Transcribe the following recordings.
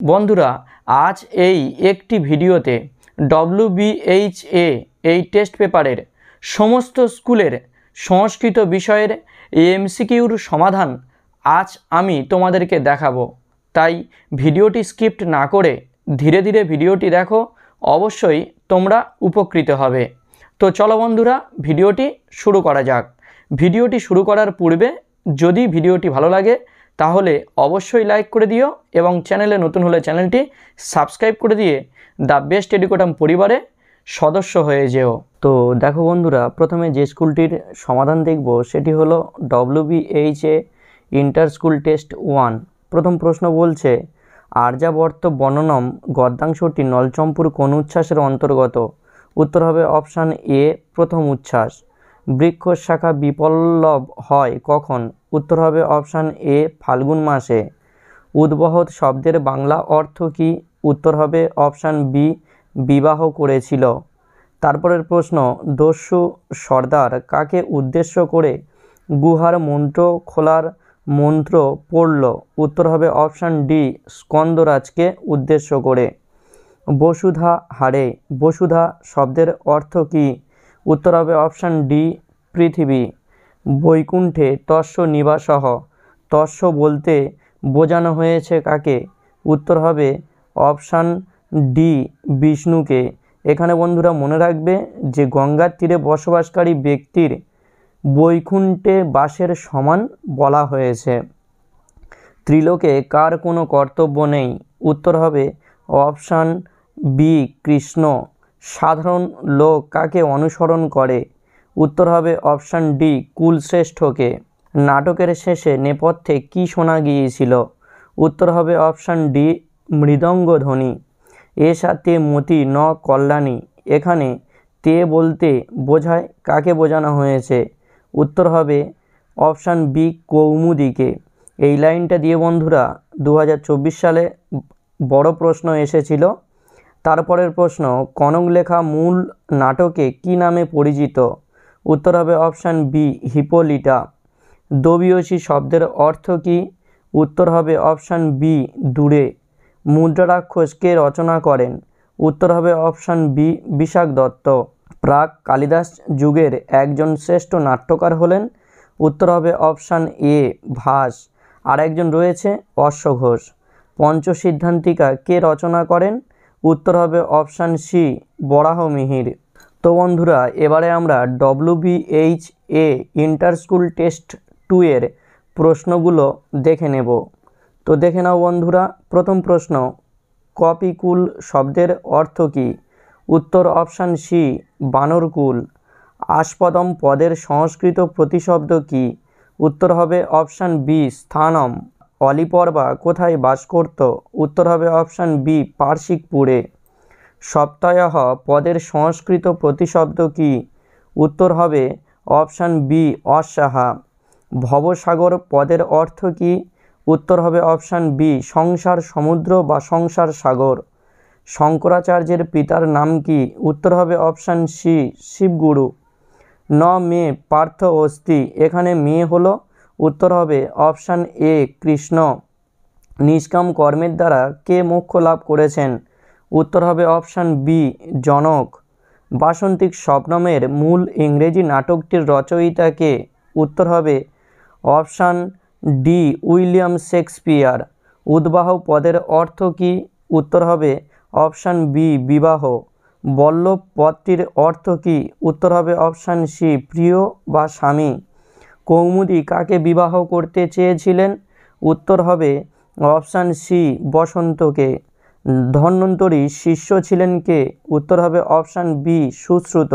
বন্ধুরা, আজ এই একটি ভিডিওতে WBHA এই টেস্ট পেপারের সমস্ত স্কুলের সংস্কৃত বিষয়ের MCQর সমাধান আজ আমি তোমাদেরকে দেখাবো। তাই ভিডিওটি স্কিপ না করে ধীরে ধীরে ভিডিওটি দেখো, অবশ্যই তোমরা উপকৃত হবে। তো চলো বন্ধুরা, ভিডিওটি শুরু করা যাক। ভিডিওটি শুরু করার পূর্বে যদি ভিডিওটি ভালো লাগে তাহলে অবশ্যই লাইক করে দিও এবং চ্যানেলে নতুন হলে চ্যানেলটি সাবস্ক্রাইব করে দিয়ে দ্য বেস্ট এডুকেটম পরিবারে সদস্য হয়ে যেও। তো দেখো বন্ধুরা, প্রথমে যে স্কুলটির সমাধান দেখব সেটি হলো WBHA ইন্টার স্কুল টেস্ট 1। প্রথম প্রশ্ন বলছে, আর্যাবর্ত বর্ণনম গদ্যাংশটি নলচম্পুর কোন উচ্ছ্বাসের অন্তর্গত? উত্তর হবে অপশান এ, প্রথম উচ্ছ্বাস। বৃক্ষ শাখা বিপল্লব হয় কখন? উত্তর হবে অপশান এ, ফাল্গুন মাসে। উদ্বহৎ শব্দের বাংলা অর্থ কী? উত্তর হবে অপশান বি, বিবাহ করেছিল। তারপরের প্রশ্ন, দস্যু সর্দার কাকে উদ্দেশ্য করে গুহার মন্ত্র খোলার মন্ত্র পড়ল? উত্তর হবে অপশান ডি, স্কন্দরাজকে উদ্দেশ্য করে। বসুধা হারে, বসুধা শব্দের অর্থ কী? উত্তর হবে অপশান ডি, পৃথিবী। বৈকুণ্ঠে তস্য নিবাসহ, তস্য বলতে বোঝানো হয়েছে কাকে? উত্তর হবে অপশান ডি, বিষ্ণুকে। এখানে বন্ধুরা মনে রাখবে যে গঙ্গার তীরে বসবাসকারী ব্যক্তির বৈকুণ্ঠে বাসের সমান বলা হয়েছে। ত্রিলোকে কার কোনো কর্তব্য নেই? উত্তর হবে অপশান বি, কৃষ্ণ। সাধারণ লোক কাকে অনুসরণ করে? উত্তর হবে অপশান ডি, কুলশ্রেষ্ঠকে। নাটকের শেষে নেপথ্যে কী শোনা গিয়েছিল? উত্তর হবে অপশান ডি, মৃদঙ্গধ্বনি। এ সাথে মতি ন কল্যাণী, এখানে তে বলতে বোঝায় কাকে বোঝানো হয়েছে? উত্তর হবে অপশান বি, কৌমুদীকে। এই লাইনটা দিয়ে বন্ধুরা 2024 সালে বড় প্রশ্ন এসেছিল। তারপরের প্রশ্ন, কনক লেখা মূল নাটকে কি নামে পরিচিত? উত্তর হবে অপশান বি, হিপোলিটা। দবিয়সী শব্দের অর্থ কী? উত্তর হবে অপশান বি, দূরে। মুদ্রারাক্ষস কে রচনা করেন? উত্তর হবে অপশান বি, বিশাখ দত্ত। প্রাক কালিদাস যুগের একজন শ্রেষ্ঠ নাট্যকার হলেন? উত্তর হবে অপশান এ, ভাস। আর একজন রয়েছে অশ্বঘোষ। পঞ্চসিদ্ধান্তিকা কে রচনা করেন? উত্তর হবে অপশান সি, বরাহমিহির। তো বন্ধুরা, এবারে আমরা WBHA ইন্টার স্কুল টেস্ট 2 এর প্রশ্নগুলো দেখে নেব। তো দেখে নাও বন্ধুরা। প্রথম প্রশ্ন, কপিকুল শব্দের অর্থ কী? উত্তর অপশান সি, বানরকুল। আস্পদম পদের সংস্কৃত প্রতিশব্দ কী? উত্তর হবে অপশান বি, স্থানম। অলিপর্বা কোথায় বাস করত? উত্তর হবে অপশান বি, পার্শিকপুরে। সপ্তায়হ পদের সংস্কৃত প্রতিশব্দ কী? উত্তর হবে অপশান বি, অশ্বাহা। ভবসাগর পদের অর্থ কী? উত্তর হবে অপশান বি, সংসার সমুদ্র বা সংসার সাগর। শঙ্করাচার্যের পিতার নাম কি? উত্তর হবে অপশান সি, শিবগুরু। ন মে পার্থ অস্তি, এখানে মেয়ে হলো? উত্তর হবে অপশান এ, কৃষ্ণ। নিষ্কাম কর্মের দ্বারা কে মোক্ষ লাভ করেছেন? উত্তর হবে অপশান বি, জনক। বাসন্তিক স্বপ্নমের মূল ইংরেজি নাটকটির রচয়িতা কে? উত্তর হবে অপশান ডি, উইলিয়াম শেক্সপিয়ার। উদ্বাহ পদের অর্থ কী? উত্তর হবে অপশান বি, বিবাহ। বল্লভ পদটির অর্থ কী? উত্তর হবে অপশান সি, প্রিয় বা স্বামী। কৌমুদী কাকে বিবাহ করতে চেয়েছিলেন? উত্তর হবে অপশান সি, বসন্তকে। ধন্বন্তরী শিষ্য ছিলেন কে? উত্তর হবে অপশান বি, সুশ্রুত।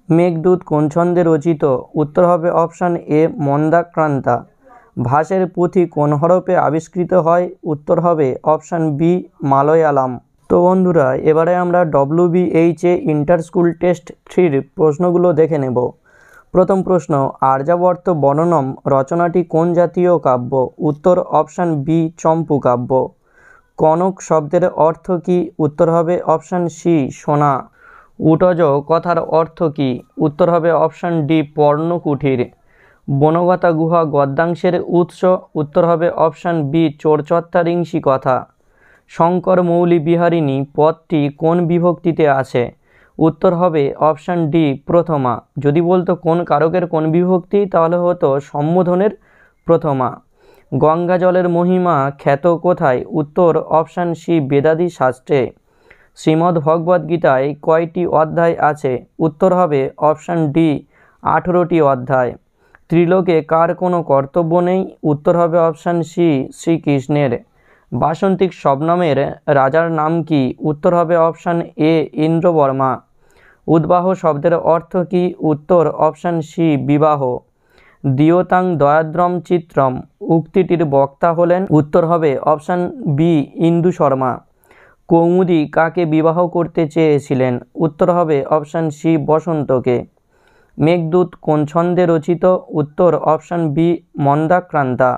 মেঘদূত কোন ছন্দে রচিত? উত্তর হবে অপশান এ, মন্দাক্রান্তা। ভাসের পুঁথি কোন হরফে আবিষ্কৃত হয়? উত্তর হবে অপশান বি, মালয়ালাম। তো বন্ধুরা, এবারে আমরা WBHA ইন্টার স্কুল টেস্ট 3 প্রশ্নগুলো দেখে নেব। প্রথম প্রশ্ন, আর্যাবর্ত বর্ণনম রচনাটি কোন জাতীয় কাব্য? উত্তর অপশান বি, চম্পু কাব্য। কনক শব্দের অর্থ কী? উত্তর হবে অপশান সি, সোনা। উটজ কথার অর্থ কী? উত্তর হবে অপশান ডি, পর্ণকুঠির। বনগতা গুহা গদ্যাংশের উৎস? উত্তর হবে অপশান বি, চোরচত্বরিংশি কথা। শঙ্কর মৌলি বিহারিণী পদটি কোন বিভক্তিতে আছে? উত্তর হবে অপশান ডি প্রথমা। যদি বলতো কোন কারকের কোন বিভক্তি, তাহলে হতো সম্বোধনের প্রথমা। গঙ্গা জলের মহিমা খ্যাত কোথায়? উত্তর অপশান সি বেদাদি শাস্ত্রে। শ্রীমদ্ ভগবদ্ গীতায় কয়টি অধ্যায় আছে? উত্তর হবে অপশান ডি 18টি অধ্যায়। ত্রিলোকে কার কোনো কর্তব্য নেই? উত্তর হবে অপশান সি শ্রীকৃষ্ণের। বাসন্তিক শবনমের রাজার নাম কি? উত্তর হবে অপশান এ ইন্দ্রবর্মা। উদ্বাহ শব্দের অর্থ কি? উত্তর অপশান সি বিবাহ। দিয়তাং দয়াদ্রম চিত্রম উক্তিটির বক্তা হলেন? উত্তর হবে অপশান বি ইন্দু শর্মা। কৌমুদী কাকে বিবাহ করতে চেয়েছিলেন? উত্তর হবে অপশান সি বসন্তকে। মেঘদূত কোন ছন্দে রচিত? উত্তর অপশান বি মন্দাক্রান্তা।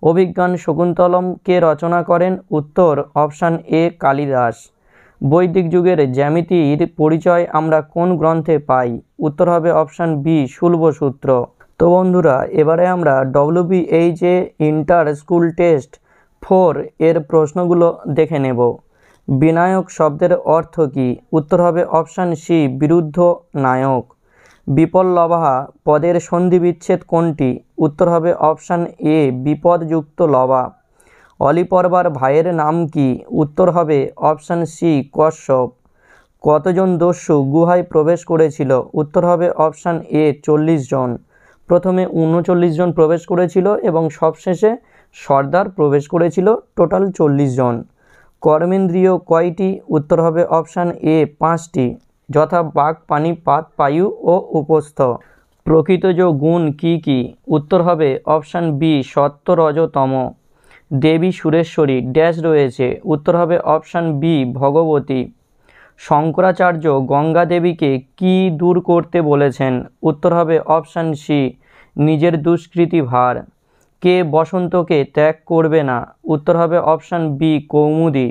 অভিজ্ঞান শকুন্তলম কে রচনা করেন? উত্তর অপশান এ কালিদাস। বৈদিক যুগের জ্যামিতির পরিচয় আমরা কোন গ্রন্থে পাই? উত্তর হবে অপশান বি শুল্বসূত্র। তো বন্ধুরা, এবারে আমরা WBHA ইন্টার স্কুল টেস্ট 4 এর প্রশ্নগুলো দেখে নেব। বিনায়ক শব্দের অর্থ কি? উত্তর হবে অপশান সি বিরুদ্ধ নায়ক। বিপল্লবাহা পদের সন্ধি বিচ্ছেদ কোনটি? উত্তর হবে অপশান এ বিপদযুক্ত লবা। অলিপর্বার ভাইয়ের নাম কি? উত্তর হবে অপশান সি কশ্যপ। কতজন দস্যু গুহায় প্রবেশ করেছিল? উত্তর হবে অপশান এ 40 জন। প্রথমে 39 জন প্রবেশ করেছিল এবং সবশেষে সর্দার প্রবেশ করেছিল, টোটাল 40 জন। কর্মেন্দ্রিয় কয়টি? উত্তর হবে অপশান এ 5টি, যথা বাক, পানি, পাত, পায়ু ও উপস্থ। প্রকৃতজ গুণ কি কি? উত্তর হবে অপশান বি সত্য রজ তম। দেবী সুরেশ্বরী ড্যাশ রয়েছে? উত্তর হবে অপশান বি ভগবতী। শঙ্করাচার্য গঙ্গা দেবীকে কি দূর করতে বলেছেন? উত্তর হবে অপশান সি নিজের দুষ্কৃতি ভার। কে বসন্তকে ত্যাগ করবে না? উত্তর হবে অপশান বি কৌমুদী।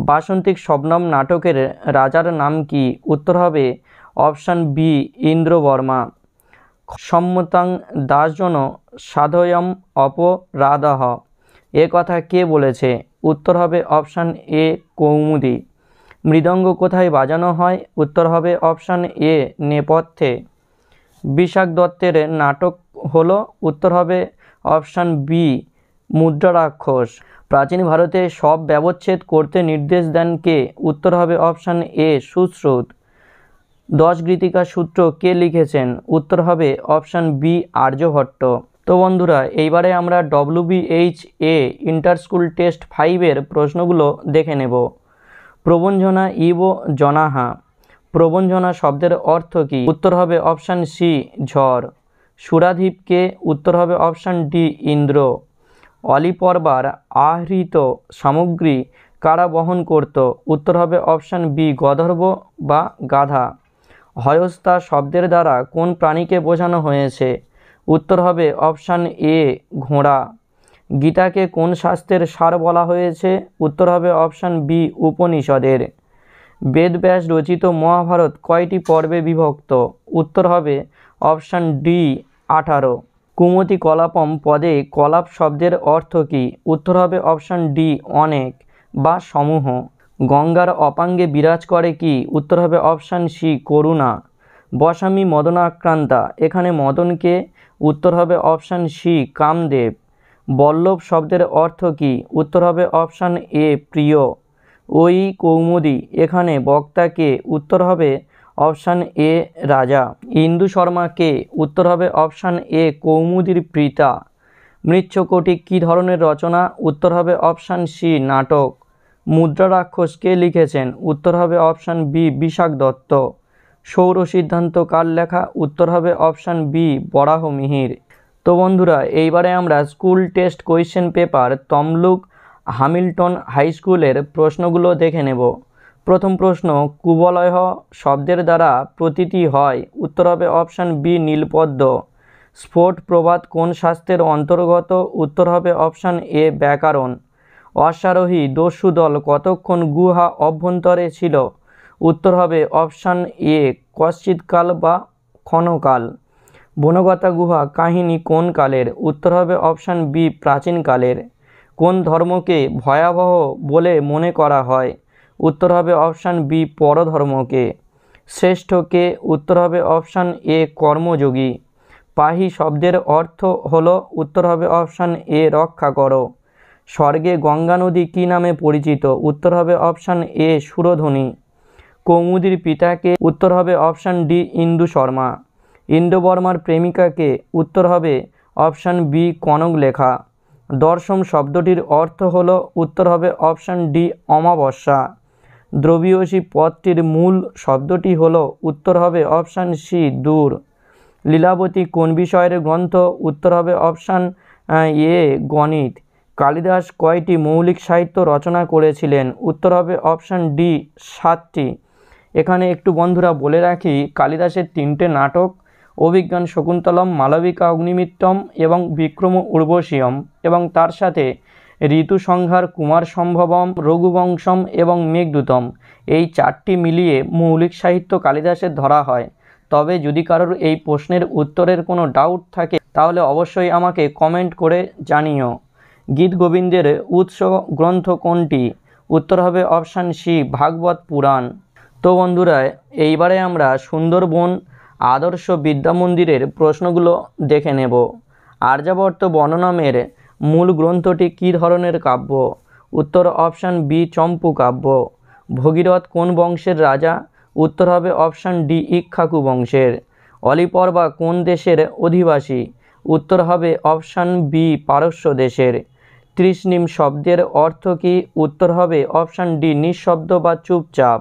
বাসন্তিক শবনম নাটকের রাজার নাম কি? উত্তর হবে অপশান বি ইন্দ্রবর্মা। সম্মতাং দাসজন সাধয়ম অপরাধঃ এ কথা কে বলেছে? উত্তর হবে অপশান এ কৌমুদী। মৃদঙ্গ কোথায় বাজানো হয়? উত্তর হবে অপশান এ নেপথ্যে। বিশাখ দত্তের নাটক হলো? উত্তর হবে অপশান বি মুদ্রা রাক্ষস। প্রাচীন ভারতে সব ব্যবচ্ছেদ করতে নির্দেশ দেন কে? উত্তর হবে অপশান এ সুশ্রুত। 10 গীতিকা সূত্র কে লিখেছেন? উত্তর হবে অপশান বি আর্যভট্ট। তো বন্ধুরা, এইবারে আমরা WBHA ইন্টার স্কুল টেস্ট 5 এর প্রশ্নগুলো দেখে নেব। প্রবঞ্জনা ইব জনাহা। প্রবঞ্জনা শব্দের অর্থ কি? উত্তর হবে অপশান সি ঝড়। সুরাধীপকে? উত্তর হবে অপশান ডি ইন্দ্র। অলিপর্বার আহৃত সামগ্রী কারা বহন করত? উত্তর হবে অপশান বি গর্ধব বা গাধা। হয়স্তা শব্দের দ্বারা কোন প্রাণীকে বোঝানো হয়েছে? উত্তর হবে অপশান এ ঘোড়া। গীতাকে কোন শাস্ত্রের সার বলা হয়েছে? উত্তর হবে অপশান বি উপনিষদের। বেদব্যাস রচিত মহাভারত কয়টি পর্বে বিভক্ত? উত্তর হবে অপশান ডি 18। কুমতি কলাপম পদে কলাপ শব্দের অর্থ কি? উত্তর হবে অপশান ডি অনেক বা সমূহ। গঙ্গার অপাঙ্গে বিরাজ করে কি? উত্তর হবে অপশান সি করুণা। বসামি মদনাক্রান্তা, এখানে মদনকে? উত্তর হবে অপশান সি কামদেব। বল্লভ শব্দের অর্থ কি? উত্তর হবে অপশান এ প্রিয়। ওই কৌমুদী, এখানে বক্তা কে? উত্তর হবে অপশান এ রাজা। ইন্দু শর্মা কে? উত্তর হবে অপশান এ কৌমুদীর পিতা। মৃচ্ছকটিক কী ধরনের রচনা? উত্তর হবে অপশান সি নাটক। মুদ্রা রাক্ষস কে লিখেছেন? উত্তর হবে অপশান বি বিশাখ দত্ত। সৌর সিদ্ধান্ত কার লেখা? উত্তর হবে অপশান বি বরাহ মিহির। তো বন্ধুরা, এইবারে আমরা school test question paper Tamluk Hamilton high স্কুলের প্রশ্নগুলো দেখে নেব। প্রথম প্রশ্ন, কুবলয় শব্দের দ্বারা প্রতীতি হয়? উত্তর হবে অপশান বি নীলপদ্ম। স্ফোট প্রবাদ কোন শাস্ত্রের অন্তর্গত? উত্তর হবে অপশান এ ব্যাকরণ। অশ্বারোহী দস্যু দল কতক্ষণ গুহা অভ্যন্তরে ছিল? উত্তর হবে অপশান এ কশ্চিৎকাল বা ক্ষণকাল। বনগতা গুহা কাহিনী কোন কালের? উত্তর হবে অপশান বি প্রাচীনকালের। কোন ধর্মকে ভয়াবহ বলে মনে করা হয়? উত্তর হবে অপশান বি পরধর্মকে। শ্রেষ্ঠকে? উত্তর হবে অপশান এ কর্মযোগী। পাহি শব্দের অর্থ হলো? উত্তর হবে অপশান এ রক্ষা করো। স্বর্গে গঙ্গা নদী কী নামে পরিচিত? উত্তর হবে অপশান এ সুরধনী। কৌমুদীর পিতাকে? উত্তর হবে অপশান ডি ইন্দু শর্মা। ইন্দ্রবর্মার প্রেমিকাকে? উত্তর হবে অপশান বি কনকলেখা। দর্শম শব্দটির অর্থ হলো? উত্তর হবে অপশান ডি অমাবস্যা। দ্রবিয়সী পদটির মূল শব্দটি হলো? উত্তর হবে অপশান সি দূর। লীলাবতী কোন বিষয়ের গ্রন্থ? উত্তর হবে অপশান এ গণিত। কালিদাস কয়টি মৌলিক সাহিত্য রচনা করেছিলেন? উত্তর হবে অপশান ডি 7টি। এখানে একটু বন্ধুরা বলে রাখি, কালিদাসের 3টে নাটক অভিজ্ঞান শকুন্তলম, মালবিকা অগ্নিমিত্রম এবং বিক্রম উর্বশীয়ম, এবং তার সাথে ঋতু সংহার, কুমার সম্ভবম, রঘুবংশম এবং মেঘদূতম, এই 4টি মিলিয়ে মৌলিক সাহিত্য কালিদাসের ধরা হয়। তবে যদি কারোর এই প্রশ্নের উত্তরের কোনো ডাউট থাকে তাহলে অবশ্যই আমাকে কমেন্ট করে জানিও। গীত গোবিন্দের উৎস গ্রন্থ কোনটি? উত্তর হবে অপশান সি ভাগবত পুরাণ। তো বন্ধুরা, এইবারে আমরা সুন্দরবন আদর্শ বিদ্যা মন্দিরের প্রশ্নগুলো দেখে নেব। আর্যাবর্ত বর্ণনামের মূল গ্রন্থটি কী ধরনের কাব্য? উত্তর অপশান বি চম্পু কাব্য। ভগীরথ কোন বংশের রাজা? উত্তর হবে অপশান ডি ইক্ষ্বাকু বংশের। অলিপর্বা কোন দেশের অধিবাসী? উত্তর হবে অপশান বি পারস্য দেশের। তৃষ্ণিম শব্দের অর্থ কী? উত্তর হবে অপশান ডি নিঃশব্দ বা চুপচাপ।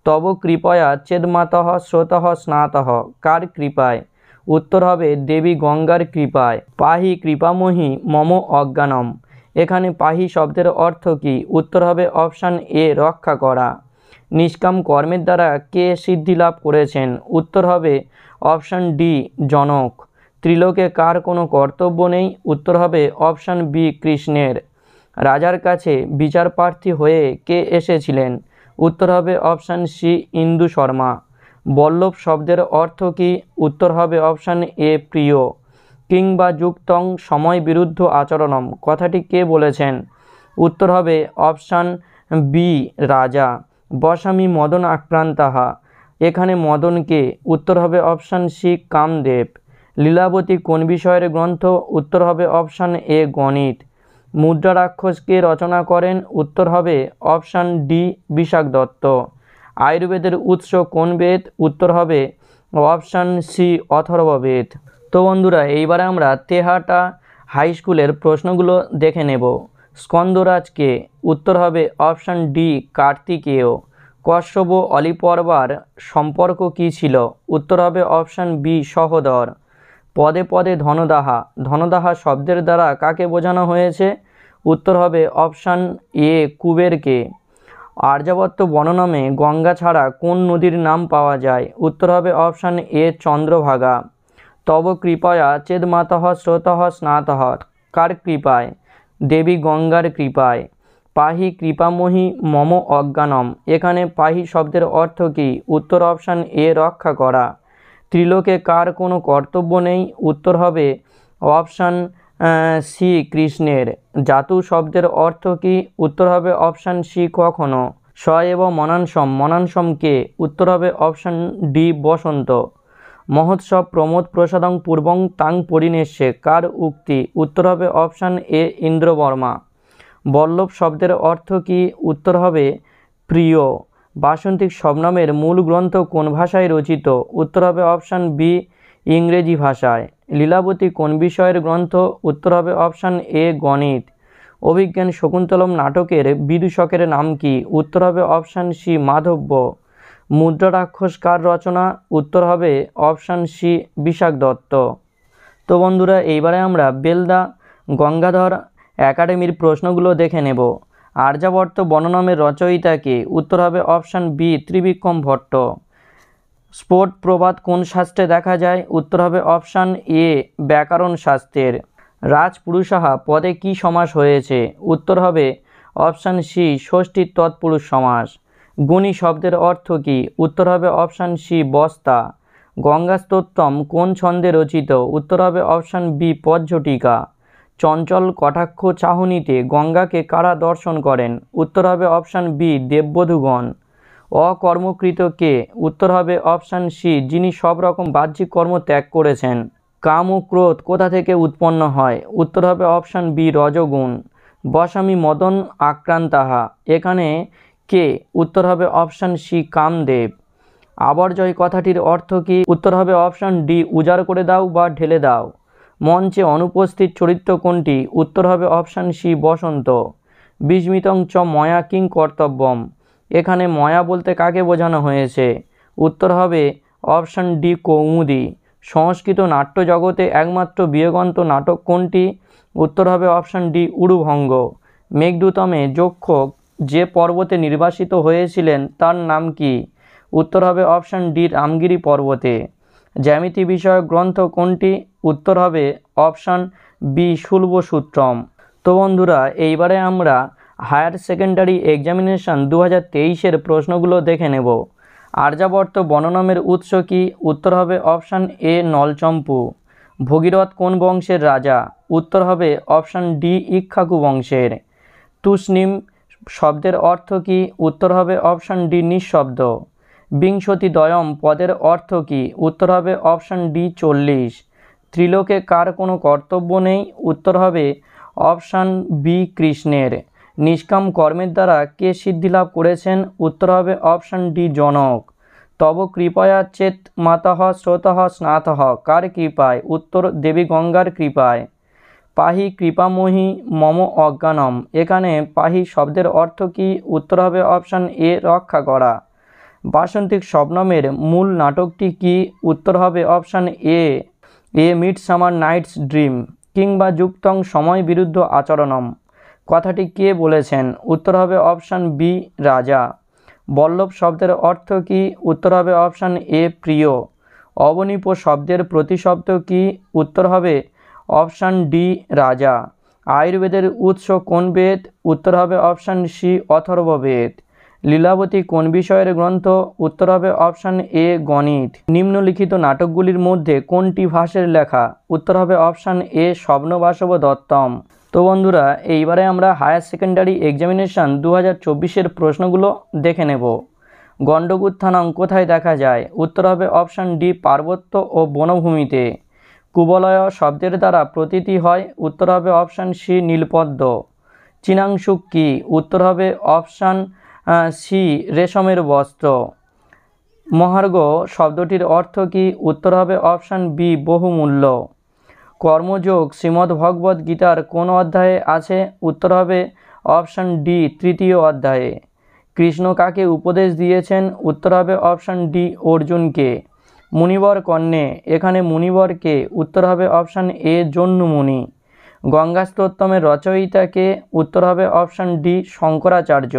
তব কৃপয়া চেদমাতঃ স্রোতঃ স্নাতঃ, কার কৃপায়? উত্তর হবে দেবী গঙ্গার কৃপায়। পাহি কৃপাময়ী মম অজ্ঞানম, এখানে পাহি শব্দের অর্থ কী? উত্তর হবে অপশান এ রক্ষা করা। নিষ্কাম কর্মের দ্বারা কে সিদ্ধি লাভ করেছেন? উত্তর হবে অপশান ডি জনক। ত্রিলোকে কার কোনো কর্তব্য নেই? উত্তর হবে অপশান বি কৃষ্ণের। রাজার কাছে বিচারপ্রার্থী হয়ে কে এসেছিলেন? উত্তর হবে অপশান সি ইন্দু শর্মা। বল্লভ শব্দের অর্থ কী? উত্তর হবে অপশান এ প্রিয়। কিংবা যুক্তং সময় বিরুদ্ধ আচরণম, কথাটি কে বলেছেন? উত্তর হবে অপশান বি রাজা। বসামি মদন আক্রান্তাহা, এখানে মদন কে? উত্তর হবে অপশান সি কামদেব। লীলাবতী কোন বিষয়ের গ্রন্থ? উত্তর হবে অপশান এ গণিত। মুদ্রা রাক্ষস কে রচনা করেন? উত্তর হবে অপশান ডি বিশাখ দত্ত। আয়ুর্বেদের উৎস কোন বেদ? উত্তর হবে অপশান সি অথর্ববেদ। তো বন্ধুরা, এইবারে আমরা তেহাটা হাই স্কুলের প্রশ্নগুলো দেখে নেব। স্কন্দরাজকে? উত্তর হবে অপশান ডি কার্তিকেয়। কশ্যপ অলিপর্বার সম্পর্ক কী ছিল? উত্তর হবে অপশান বি সহোদর। পদে পদে ধনদাহা, ধনদাহা শব্দের দ্বারা কাকে বোঝানো হয়েছে? উত্তর হবে অপশান এ কুবেরকে। আর্যাবর্ত বর্ণনামে গঙ্গা ছাড়া কোন নদীর নাম পাওয়া যায়? উত্তর হবে অপশান এ চন্দ্রভাগা। তব কৃপয়া চেদমাতঃ স্রোতঃ স্নাতঃ, কার কৃপায়? দেবী গঙ্গার কৃপায়। পাহি কৃপাময়ী মম অজ্ঞানম, এখানে পাহি শব্দের অর্থ কী? উত্তর অপশান এ রক্ষা করা। ত্রিলোকে কার কোনো কর্তব্য নেই? উত্তর হবে অপশান সি কৃষ্ণের। জাতু শব্দের অর্থ কী? উত্তর হবে অপশান সি কখনো। স এব মনানসম, মনানসম কে? উত্তর হবে অপশান ডি বসন্ত। মহোৎসব প্রমোদ প্রসাদং পূর্বং তাং পরিণেষ্যে, কার উক্তি? উত্তর হবে অপশান এ ইন্দ্রবর্মা। বল্লভ শব্দের অর্থ কী? উত্তর হবে প্রিয়। বাসন্তিক শবনমের মূল গ্রন্থ কোন ভাষায় রচিত? উত্তর হবে অপশান বি ইংরেজি ভাষায়। লীলাবতী কোন বিষয়ের গ্রন্থ? উত্তর হবে অপশান এ গণিত। অভিজ্ঞান শকুন্তলম নাটকের বিদূষকের নাম কি? উত্তর হবে অপশান সি মাধব্য। মুদ্রা রাক্ষস কার রচনা? উত্তর হবে অপশান সি বিশাখ দত্ত। তো বন্ধুরা, এইবারে আমরা বেলদা গঙ্গাধর একাডেমির প্রশ্নগুলো দেখে নেব। আর্যাবর্ত বর্ণনামের রচয়িতাকে? উত্তর হবে অপশান বি ত্রিবিক্রম ভট্ট। স্ফোট প্রবাদ কোন শাস্ত্রে দেখা যায়? উত্তর হবে অপশান এ ব্যাকরণ শাস্ত্রের। রাজপুরুষাহা পদে কি সমাস হয়েছে? উত্তর হবে অপশান সি ষষ্ঠী তৎপুরুষ সমাস। গুণী শব্দের অর্থ কী? উত্তর হবে অপশান সি বস্তা। গঙ্গা স্তোত্রম কোন ছন্দে রচিত? উত্তর হবে অপশান বি পজ্ঝটিকা। চঞ্চল কটাক্ষ চাহনিতে গঙ্গাকে কারা দর্শন করেন? উত্তর হবে অপশান বি, দেববধূগণ। অকর্মকৃত কে? উত্তর হবে অপশান সি, যিনি সব রকম বাহ্যিক কর্ম ত্যাগ করেছেন। কাম ও ক্রোধ কোথা থেকে উৎপন্ন হয়? উত্তর হবে অপশান বি, রজগুণ। বসামি মদন আক্রান্তাহা, এখানে কে? উত্তর হবে অপশান সি, কামদেব। আবর্জয় কথাটির অর্থ কী? উত্তর হবে অপশান ডি, উজাড় করে দাও বা ঢেলে দাও। মঞ্চে অনুপস্থিত চরিত্র কোনটি? উত্তর হবে অপশান সি, বসন্ত। বিস্মিতং চ ময়া কিং কর্তব্যম, এখানে ময়া বলতে কাকে বোঝানো হয়েছে? উত্তর হবে অপশান ডি, কৌমুদী। সংস্কৃত নাট্য জগতে একমাত্র বিয়োগান্ত নাটক কোনটি? উত্তর হবে অপশান ডি, উড়ুভঙ্গ। মেঘদূতমে যক্ষ যে পর্বতে নির্বাসিত হয়েছিলেন তার নাম কি? উত্তর হবে অপশান ডি, রামগিরি পর্বতে। জ্যামিতি বিষয়ক গ্রন্থ কোনটি? উত্তর হবে অপশান বি, শুল্বসূত্রম। তো বন্ধুরা, এইবারে আমরা হায়ার সেকেন্ডারি এক্সামিনেশান 2023-এর প্রশ্নগুলো দেখে নেব। আর্যাবর্ত বননামের উৎস কি? উত্তর হবে অপশান এ, নলচম্পু। ভগীরথ কোন বংশের রাজা? উত্তর হবে অপশান ডি, ইক্ষ্বাকু বংশের। তুষ্ণীম শব্দের অর্থ কি? উত্তর হবে অপশান ডি, নিঃশব্দ। বিংশতিদ্বয়ম পদের অর্থ কি? উত্তর হবে অপশান ডি, 40। ত্রিলোকে কার কোনো কর্তব্য নেই? উত্তর হবে অপশান বি, কৃষ্ণের। নিষ্কাম কর্মের দ্বারা কে সিদ্ধিলাভ করেছেন? উত্তর হবে অপশান ডি, জনক। তব কৃপয়া চেত মাতঃ স্রোতঃ স্নাতঃ, কার কৃপায়? উত্তর দেবী গঙ্গার কৃপায়। পাহি কৃপাময়ী মম অজ্ঞানম, এখানে পাহি শব্দের অর্থ কি? উত্তর হবে অপশান এ, রক্ষা করা। বাসন্তিক শবনমের মূল নাটকটি কি? উত্তর হবে option A, midsummer night's dream. কিংবা যুক্তং সময় বিরুদ্ধ আচরণম, কথাটি কে বলেছেন? উত্তর হবে অপশান বি, রাজা। বল্লভ শব্দের অর্থ কি? উত্তর হবে অপশান এ, প্রিয়। অবনীপ শব্দের প্রতিশব্দ কি? উত্তর হবে অপশান ডি, রাজা। আয়ুর্বেদের উৎস কোন বেদ? উত্তর হবে অপশান সি, অথর্ববেদ। লীলাবতী কোন বিষয়ের গ্রন্থ? উত্তর হবে অপশান এ, গণিত। নিম্নলিখিত নাটকগুলির মধ্যে কোনটি ভাসের লেখা? উত্তর হবে অপশান এ, স্বপ্নবাসব দত্তম। তো বন্ধুরা, এইবারে আমরা হায়ার সেকেন্ডারি এক্সামিনেশান 2024-এর প্রশ্নগুলো দেখে নেব। গণ্ডকোত্থানম কোথায় দেখা যায়? উত্তর হবে অপশান ডি, পার্বত্য ও বনভূমিতে। কুবলয় শব্দের দ্বারা প্রতীতি হয়? উত্তর হবে অপশান সি, নীলপদ্ম। চীনাংশুক কি? উত্তর হবে অপশান সি, রেশমের বস্ত্র। মহার্ঘ শব্দটির অর্থ কি? উত্তর হবে অপশান বি, বহুমূল্য। কর্মযোগ শ্রীমদ্ভগবদ্ গীতার কোন অধ্যায়ে আছে? উত্তর হবে অপশান ডি, তৃতীয় অধ্যায়ে। কৃষ্ণ কাকে উপদেশ দিয়েছেন? উত্তর হবে অপশান ডি, অর্জুনকে। মুনিবর কন্যে, এখানে মুনিবরকে? উত্তর হবে অপশান এ, জহ্নুমুনি। গঙ্গাস্তোত্তমের রচয়িতাকে? উত্তর হবে অপশান ডি, শঙ্করাচার্য।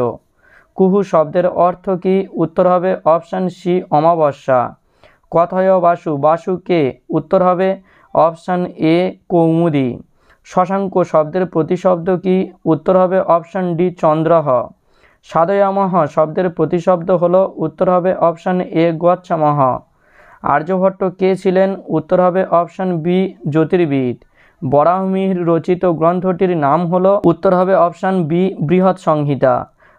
কুহু শব্দের অর্থ কি? উত্তর হবে অপশান সি, অমাবস্যা। কথয় বাসু, বাসুকে? উত্তর হবে অপশান এ, কৌমুদী। শশাঙ্ক শব্দের প্রতিশব্দ কি? উত্তর হবে অপশান ডি, চন্দ্রহ। সাধয়ামহ শব্দের প্রতিশব্দ হলো? উত্তর হবে অপশান এ, গচ্ছামহ। আর্যভট্ট কে ছিলেন? উত্তর হবে অপশান বি, জ্যোতির্বিদ। বরাহমিহির রচিত গ্রন্থটির নাম হলো? উত্তর হবে অপশান বি, বৃহৎ সংহিতা।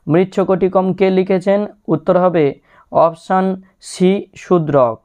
মৃচ্ছকটিকম কে লিখেছেন? উত্তর হবে অপশান সি, শূদ্রক।